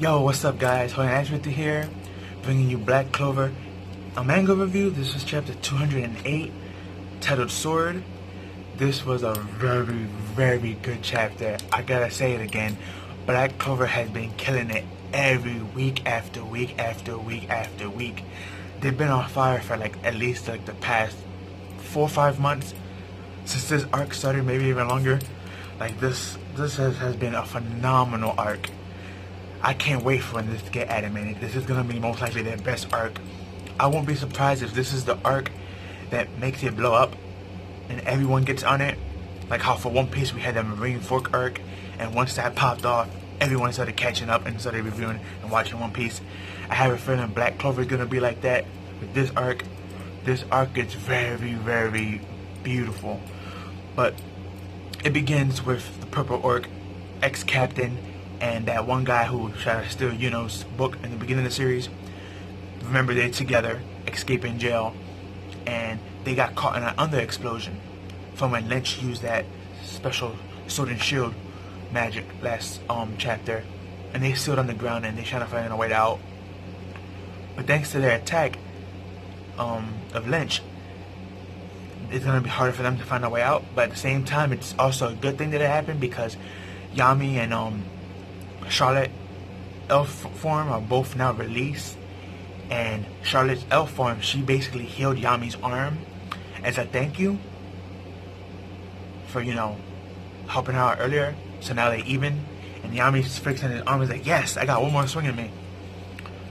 Yo, what's up guys? Hoyan here, bringing you Black Clover, a manga review. This is chapter 208, titled Sword. This was a very good chapter. I gotta say it again, Black Clover has been killing it every week after week after week after week. They've been on fire for at least the past 4 or 5 months since this arc started, maybe even longer. This has been a phenomenal arc. I can't wait for when this to get animated. This is gonna be most likely their best arc. I won't be surprised if this is the arc that makes it blow up and everyone gets on it. Like how for One Piece we had the Marine Fork arc, and once that popped off, everyone started catching up and started reviewing and watching One Piece. I have a feeling Black Clover is gonna be like that with this arc. This arc is very beautiful. But it begins with the Purple Orc, ex-captain, and that one guy who tried to steal Yuno's book in the beginning of the series. Remember, they're together, escaping jail, and they got caught in an under explosion from when Lynch used that special sword and shield magic last chapter, and they still underground and they're trying to find a way out. But thanks to their attack of Lynch, it's gonna be harder for them to find a way out. But at the same time, it's also a good thing that it happened, because Yami and Charlotte elf form are both now released, and Charlotte's elf form, she basically healed Yami's arm as a thank you for, helping her out earlier. So now they even, and Yami's fixing his arm. Is like, yes, I got one more swing in me.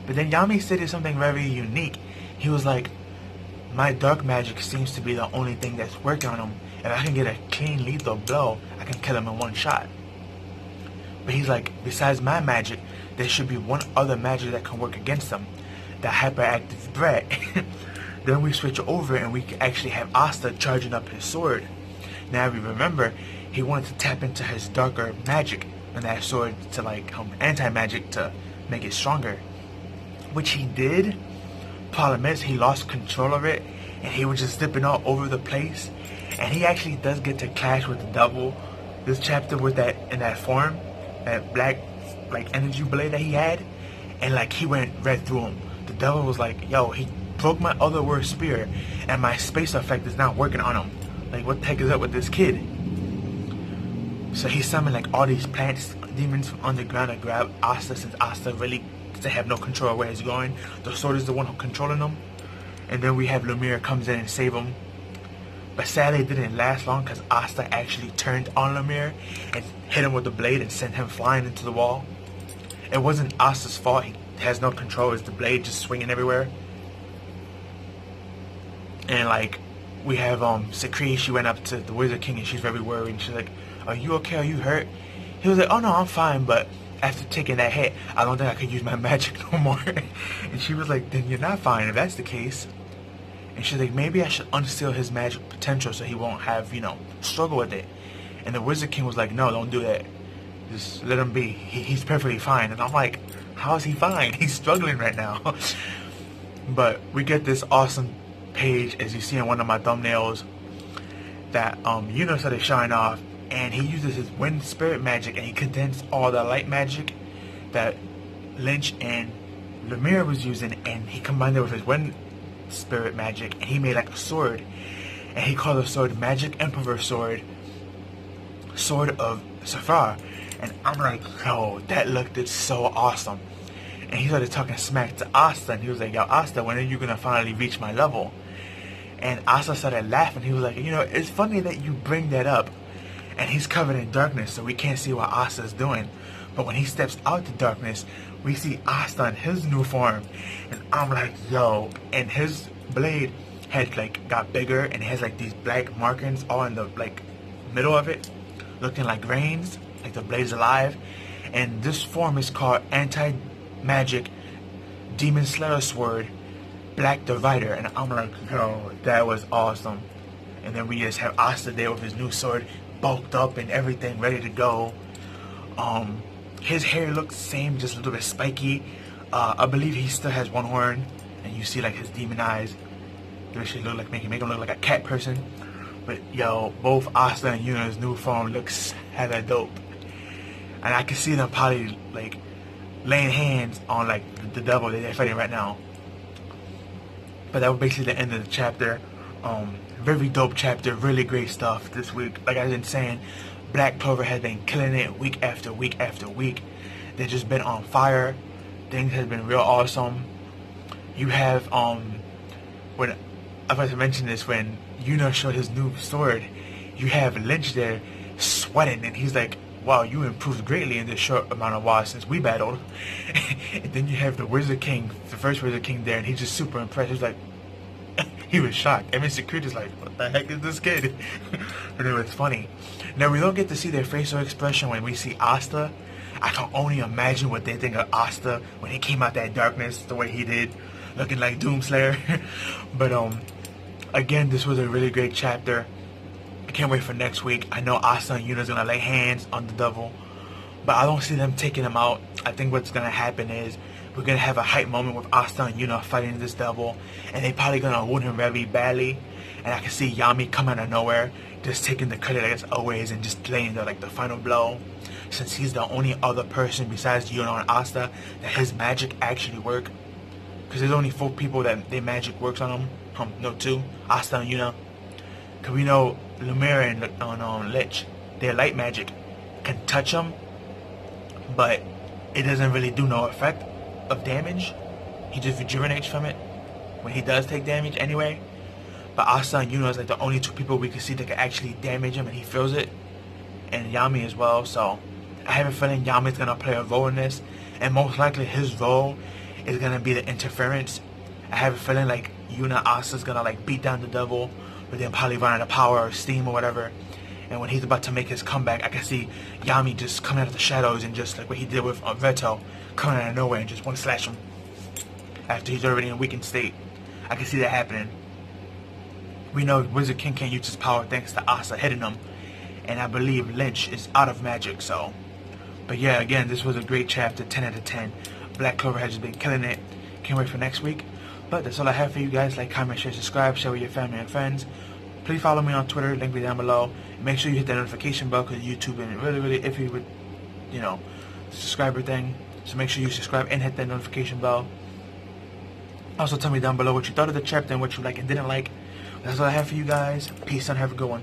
But then Yami said something very unique. He was like, my dark magic seems to be the only thing that's working on him. If I can get a clean lethal blow, I can kill him in one shot. But he's like, besides my magic, there should be one other magic that can work against him, the hyperactive threat. Then we switch over and we actually have Asta charging up his sword. Now we remember, he wanted to tap into his darker magic and that sword to anti-magic to make it stronger, which he did. Problem is, he lost control of it and he was just dipping all over the place. And he actually does get to clash with the devil this chapter with that in that form, that black energy blade that he had, and he went right through him. The devil was like, yo, he broke my otherworld spear and my space effect is not working on him. What the heck is up with this kid? So he summoned all these plants, demons from underground to grab Asta, since Asta really doesn't have no control of where he's going. The sword is the one controlling him. And then we have Lumiere comes in and save him. But sadly, it didn't last long, because Asta actually turned on Lumiere and hit him with the blade and sent him flying into the wall. It wasn't Asta's fault. He has no control. It's the blade just swinging everywhere. And we have Sakri. She went up to the Wizard King and she's very worried. And she's like, "Are you okay? Are you hurt?" He was like, "Oh no, I'm fine. But after taking that hit, I don't think I could use my magic no more." And she was like, "Then you're not fine if that's the case." And she's like, maybe I should unseal his magic potential so he won't have, struggle with it. And the Wizard King was like, no, don't do that. Just let him be. He's perfectly fine. And I'm like, how is he fine? He's struggling right now. But we get this awesome page, as you see in one of my thumbnails, that Yuno started showing off. And he uses his wind spirit magic, and he condensed all the light magic that Lynch and Lumiere was using, and he combined it with his wind spirit magic, and he made a sword, and he called the sword Magic Emperor Sword, Sword of Safar. And I'm like, yo, that looked so awesome. And he started talking smack to Asta, and he was like, yo, Asta, when are you gonna finally reach my level? And Asta started laughing. He was like, it's funny that you bring that up. And he's covered in darkness, so we can't see what Asta's doing. But when he steps out the darkness, we see Asta in his new form. And I'm like, yo. And his blade had got bigger, and it has these black markings all in the middle of it, looking like grains, like the blade's alive. And this form is called Anti-Magic Demon Slayer Sword Black Divider. And I'm like, yo, that was awesome. And then we just have Asta there with his new sword, bulked up and everything, ready to go. His hair looks the same, just a little bit spiky. I believe he still has one horn, and you see his demon eyes. They actually look make him look like a cat person. But yo, both Asta and Yuno's new form looks hella dope. And I can see them probably laying hands on like the devil that they're fighting right now. But that was basically the end of the chapter. Very dope chapter, really great stuff this week. Like I've been saying, Black Clover has been killing it week after week after week. They've just been on fire. Things have been real awesome. You have when I was about to mention this, when Yuno showed his new sword, you have Lynch there sweating, and he's like, wow, you improved greatly in this short amount of while since we battled. And then you have the Wizard King, the first Wizard King there, and he's just super impressed. He's like, he was shocked. I mean, Security's like, what the heck is this kid? And it was funny. Now, we don't get to see their facial expression when we see Asta. I can only imagine what they think of Asta when he came out that darkness the way he did, looking like Doomslayer. But, again, this was a really great chapter. I can't wait for next week. I know Asta and Yuna's gonna lay hands on the devil, but I don't see them taking him out. I think what's gonna happen is we're gonna have a hype moment with Asta and Yuna fighting this devil, and they probably gonna wound him very badly. And I can see Yami come out of nowhere, just taking the credit as always and just laying the final blow, since he's the only other person besides Yuno and Asta that his magic actually work. Because there's only 4 people that their magic works on them. No, 2, Asta and Yuno. Because we know Lumiere and Lich, their light magic can touch them, but it doesn't really do no effect of damage. He just rejuvenates from it when he does take damage anyway. But Asta and Yuno is like the only 2 people we can see that can actually damage him and he feels it. And Yami as well. So I have a feeling Yami's gonna play a role in this, and most likely his role is gonna be the interference. I have a feeling like Yuna Asta's gonna like beat down the devil, but then probably run out of power or steam or whatever. And when he's about to make his comeback, I can see Yami just coming out of the shadows and just like what he did with Veto, coming out of nowhere and just one slash him after he's already in a weakened state. I can see that happening. We know Wizard King can't use his power thanks to Asta hitting him, and I believe Lynch is out of magic. So, but yeah, again, this was a great chapter, 10 out of 10. Black Clover has just been killing it. Can't wait for next week. But that's all I have for you guys. Like, comment, share, subscribe, share with your family and friends. Please follow me on Twitter, link me down below. Make sure you hit that notification bell because YouTube is really iffy with, the subscriber thing. So make sure you subscribe and hit that notification bell. Also, tell me down below what you thought of the chapter and what you like and didn't like. That's all I have for you guys. Peace and have a good one.